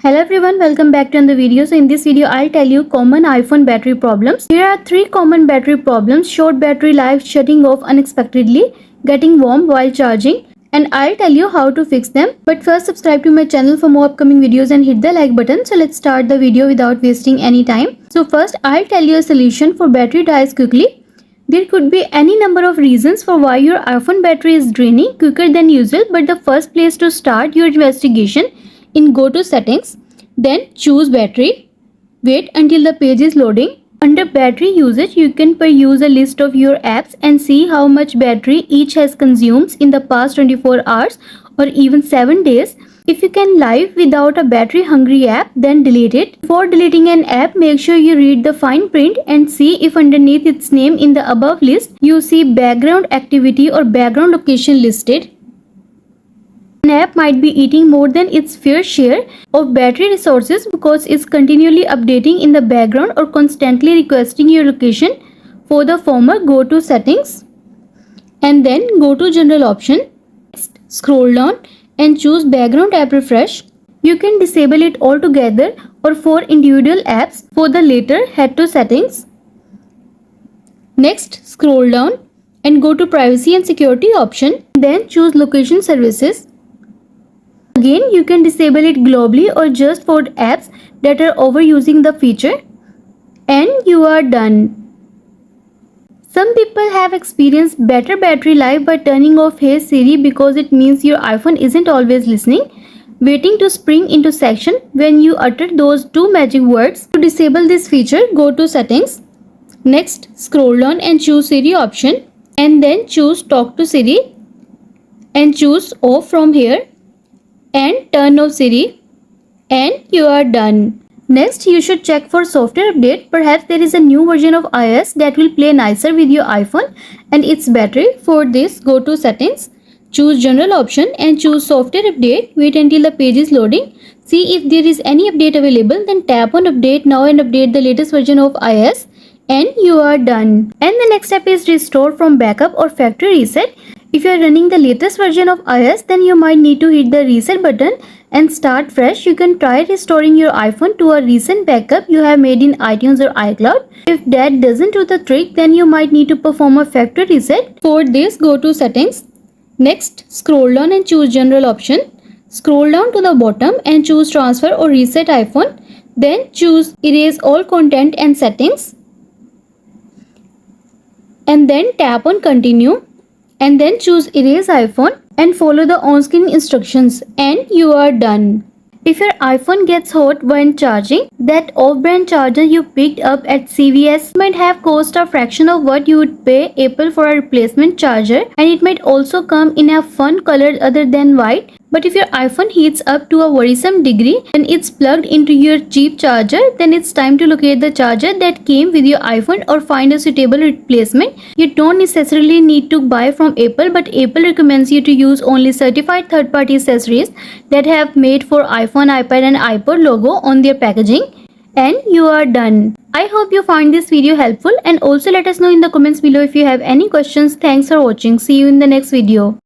Hello everyone, welcome back to another video. So in this video, I'll tell you common iPhone battery problems. Here are 3 common battery problems: short battery life, shutting off unexpectedly, getting warm while charging, and I'll tell you how to fix them. But first, subscribe to my channel for more upcoming videos and hit the like button. So let's start the video without wasting any time. So first, I'll tell you a solution for battery dies quickly. There could be any number of reasons for why your iPhone battery is draining quicker than usual, but the first place to start your investigation in go to settings, then choose battery. Wait until the page is loading. Under battery usage, you can peruse a list of your apps and see how much battery each has consumed in the past 24 hours or even 7 days. If you can live without a battery hungry app, then delete it. Before deleting an app, make sure you read the fine print and see if underneath its name in the above list, you see background activity or background location listed. An app might be eating more than its fair share of battery resources because it's continually updating in the background or constantly requesting your location. For the former, go to settings and then go to general option. Next, scroll down and choose background app refresh. You can disable it altogether or for individual apps. For the latter, head to settings. Next, scroll down and go to privacy and security option. Then choose location services. Again, you can disable it globally or just for apps that are overusing the feature. And you are done. Some people have experienced better battery life by turning off Hey Siri because it means your iPhone isn't always listening, waiting to spring into section when you utter those 2 magic words. To disable this feature, go to settings. Next, scroll down and choose Siri option and then choose Talk to Siri and choose Off from here and turn off Siri, and you are done. Next, you should check for software update. Perhaps there is a new version of iOS that will play nicer with your iPhone and its battery. For this, go to settings, choose general option and choose software update. Wait until the page is loading. See if there is any update available, then tap on update now and update the latest version of iOS, and you are done. And the next step is restore from backup or factory reset. If you are running the latest version of iOS, then you might need to hit the reset button and start fresh. You can try restoring your iPhone to a recent backup you have made in iTunes or iCloud. If that doesn't do the trick, then you might need to perform a factory reset. For this, go to settings. Next, scroll down and choose general option. Scroll down to the bottom and choose transfer or reset iPhone. Then choose erase all content and settings. And then tap on continue. And then choose erase iPhone and follow the on-screen instructions, and you are done. If your iPhone gets hot when charging, that off-brand charger you picked up at CVS might have cost a fraction of what you would pay Apple for a replacement charger, and it might also come in a fun color other than white. But if your iPhone heats up to a worrisome degree and it's plugged into your cheap charger, then it's time to locate the charger that came with your iPhone or find a suitable replacement. You don't necessarily need to buy from Apple, but Apple recommends you to use only certified third-party accessories that have made for iPhone, iPad and iPod logo on their packaging. And you are done. I hope you find this video helpful, and also let us know in the comments below if you have any questions. Thanks for watching. See you in the next video.